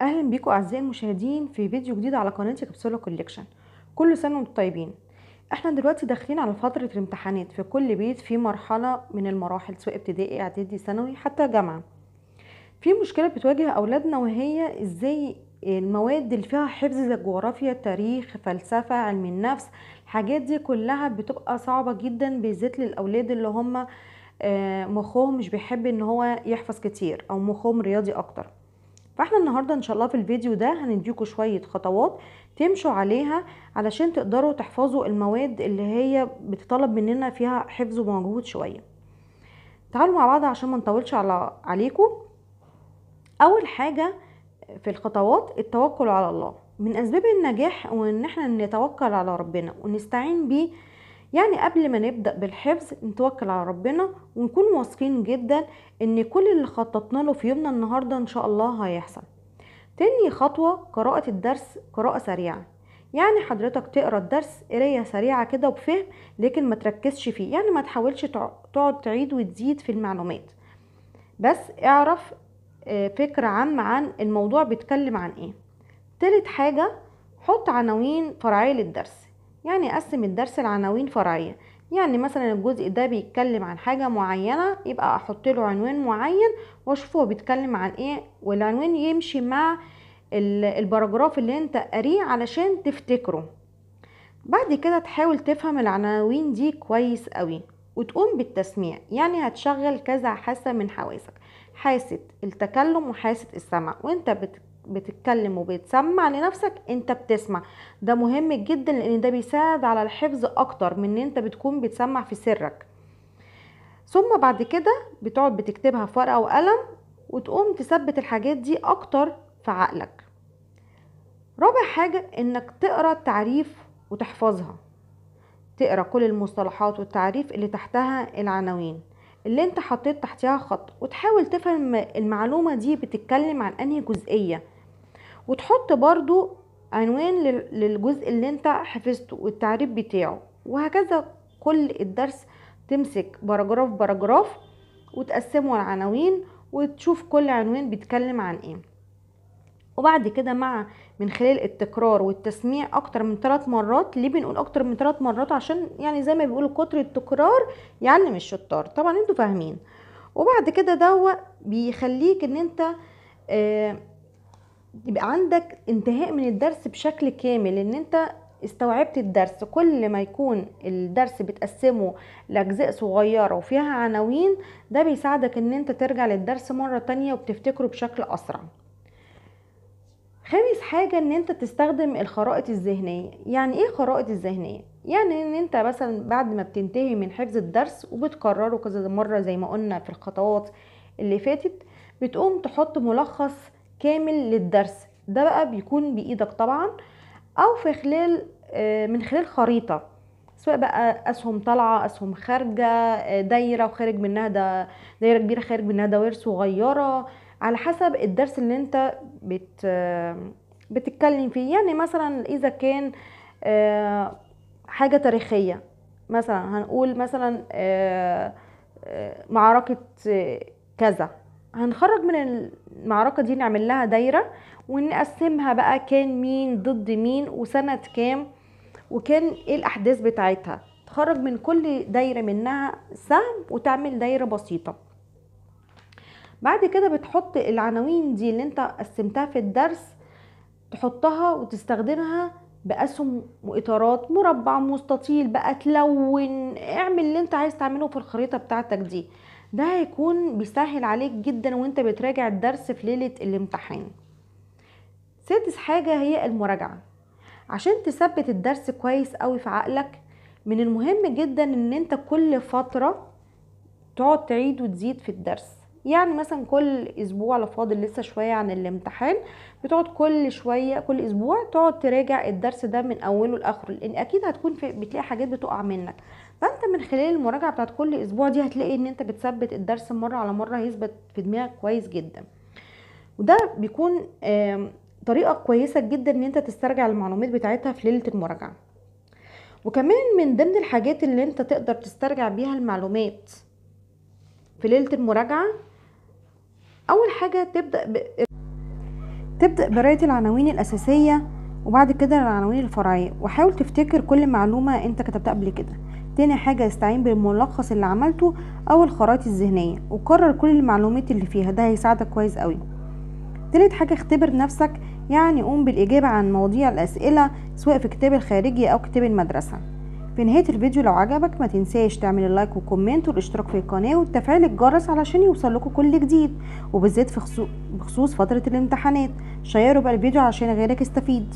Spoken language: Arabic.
اهلا بيكم اعزائي المشاهدين في فيديو جديد على قناتي كبسولة كوليكشن. كل سنه وانتم طيبين. احنا دلوقتي داخلين على فتره الامتحانات في كل بيت، في مرحله من المراحل سواء ابتدائي اعدادي ثانوي حتى جامعه. في مشكله بتواجه اولادنا وهي ازاي المواد اللي فيها حفظ زي الجغرافيا، تاريخ، فلسفه، علم النفس. الحاجات دي كلها بتبقى صعبه جدا بالذات للاولاد اللي هم مخهم مش بيحب ان هو يحفظ كتير او مخهم رياضي اكتر. فاحنا النهاردة ان شاء الله في الفيديو ده هنديكوا شوية خطوات تمشوا عليها علشان تقدروا تحفظوا المواد اللي هي بتطلب مننا فيها حفظ ومجهود شوية. تعالوا مع بعض عشان ما نطولش عليكم. اول حاجة في الخطوات التوكل على الله. من اسباب النجاح وان احنا نتوكل على ربنا ونستعين بيه. يعني قبل ما نبدأ بالحفظ نتوكل على ربنا ونكون واثقين جدا ان كل اللي خططنا له في يومنا النهاردة ان شاء الله هيحصل. تاني خطوة قراءة الدرس قراءة سريعة. يعني حضرتك تقرأ الدرس قراية سريعة كده وبفهم، لكن ما تركزش فيه، يعني ما تحاولش تقعد تعيد وتزيد في المعلومات، بس اعرف فكرة عامة عن الموضوع بيتكلم عن ايه. تالت حاجة حط عناوين فرعية للدرس. يعني قسم الدرس لعناوين فرعية. يعني مثلا الجزء ده بيتكلم عن حاجة معينة يبقى احط له عنوان معين واشوفه بيتكلم عن ايه، والعنوان يمشي مع الباراجراف اللي انت قاريه علشان تفتكره. بعد كده تحاول تفهم العناوين دي كويس قوي وتقوم بالتسميع. يعني هتشغل كذا حاسة من حواسك، حاسة التكلم وحاسة السمع. وانت بتتكلم وبتسمع لنفسك انت بتسمع. ده مهم جدا لان ده بيساعد على الحفظ اكتر من ان انت بتكون بتسمع في سرك. ثم بعد كده بتقعد بتكتبها في ورقة وقلم وتقوم تثبت الحاجات دي اكتر في عقلك. رابع حاجة انك تقرأ التعريف وتحفظها. تقرأ كل المصطلحات والتعريف اللي تحتها العناوين اللي انت حطيت تحتها خط، وتحاول تفهم المعلومة دي بتتكلم عن انهي جزئية، وتحط برضو عنوان للجزء اللي انت حفظته والتعريف بتاعه. وهكذا كل الدرس تمسك باراجراف باراجراف وتقسمه العناوين وتشوف كل عنوان بيتكلم عن ايه. وبعد كده من خلال التكرار والتسميع اكتر من 3 مرات. ليه بنقول اكتر من 3 مرات؟ عشان يعني زي ما بيقولوا كتر التكرار يعلم الشطار، طبعا انتوا فاهمين. وبعد كده بيخليك ان انت يبقى عندك انتهاء من الدرس بشكل كامل، ان انت استوعبت الدرس. كل ما يكون الدرس بتقسمه لاجزاء صغيرة وفيها عناوين، ده بيساعدك ان انت ترجع للدرس مرة تانية وبتفتكره بشكل اسرع. خامس حاجة ان انت تستخدم الخرائط الذهنية. يعني ايه خرائط الذهنية؟ يعني ان انت مثلا بعد ما بتنتهي من حفظ الدرس وبتكرره كذا مرة زي ما قلنا في الخطوات اللي فاتت، بتقوم تحط ملخص كامل للدرس. ده بقى بيكون بايدك طبعا او في خلال من خلال خريطة، سواء بقى اسهم طالعه اسهم خارجه، دايره وخارج منها ده دايره كبيره خارج منها دوائر صغيره، على حسب الدرس اللي انت بتتكلم فيه. يعني مثلا اذا كان حاجه تاريخيه، مثلا هنقول مثلا معركه كذا، هنخرج من المعركه دي نعمل لها دايره ونقسمها بقى كان مين ضد مين وسنه كام وكان ايه الاحداث بتاعتها. تخرج من كل دايره منها سهم وتعمل دايره بسيطه. بعد كده بتحط العناوين دي اللي انت قسمتها في الدرس، تحطها وتستخدمها باسهم واطارات، مربع، مستطيل، بقى تلون، اعمل اللي انت عايز تعمله في الخريطه بتاعتك دي. ده هيكون بيسهل عليك جدا وانت بتراجع الدرس في ليله الامتحان. سادس حاجه هي المراجعه. عشان تثبت الدرس كويس قوي في عقلك، من المهم جدا ان انت كل فترة تقعد تعيد وتزيد في الدرس. يعني مثلا كل اسبوع لو فاضل لسه شوية عن الامتحان، بتقعد كل شوية كل اسبوع تقعد تراجع الدرس ده من اوله لاخره، لان اكيد هتكون بتلاقي حاجات بتقع منك. فانت من خلال المراجعة بتاعت كل اسبوع دي هتلاقي ان انت بتثبت الدرس مرة على مرة، هيثبت في دماغك كويس جدا. وده بيكون طريقة كويسة جدا ان انت تسترجع المعلومات بتاعتها في ليلة المراجعة. وكمان من ضمن الحاجات اللي انت تقدر تسترجع بيها المعلومات في ليلة المراجعة، اول حاجة تبدأ بقراءة العناوين الأساسية وبعد كده العناوين الفرعية، وحاول تفتكر كل معلومة انت كتبتها قبل كده. تاني حاجة استعين بالملخص اللي عملته أو الخرائط الذهنية وكرر كل المعلومات اللي فيها، ده هيساعدك كويس قوي. تالت حاجة اختبر نفسك، يعني قوم بالإجابة عن مواضيع الأسئلة سواء في كتاب الخارجي أو كتاب المدرسة. في نهاية الفيديو لو عجبك ما تنساش تعمل اللايك وكومنت والاشتراك في القناة وتفعيل الجرس علشان يوصلكوا كل جديد، وبالذات بخصوص فترة الامتحانات. شيروا بقى الفيديو عشان غيرك يستفيد.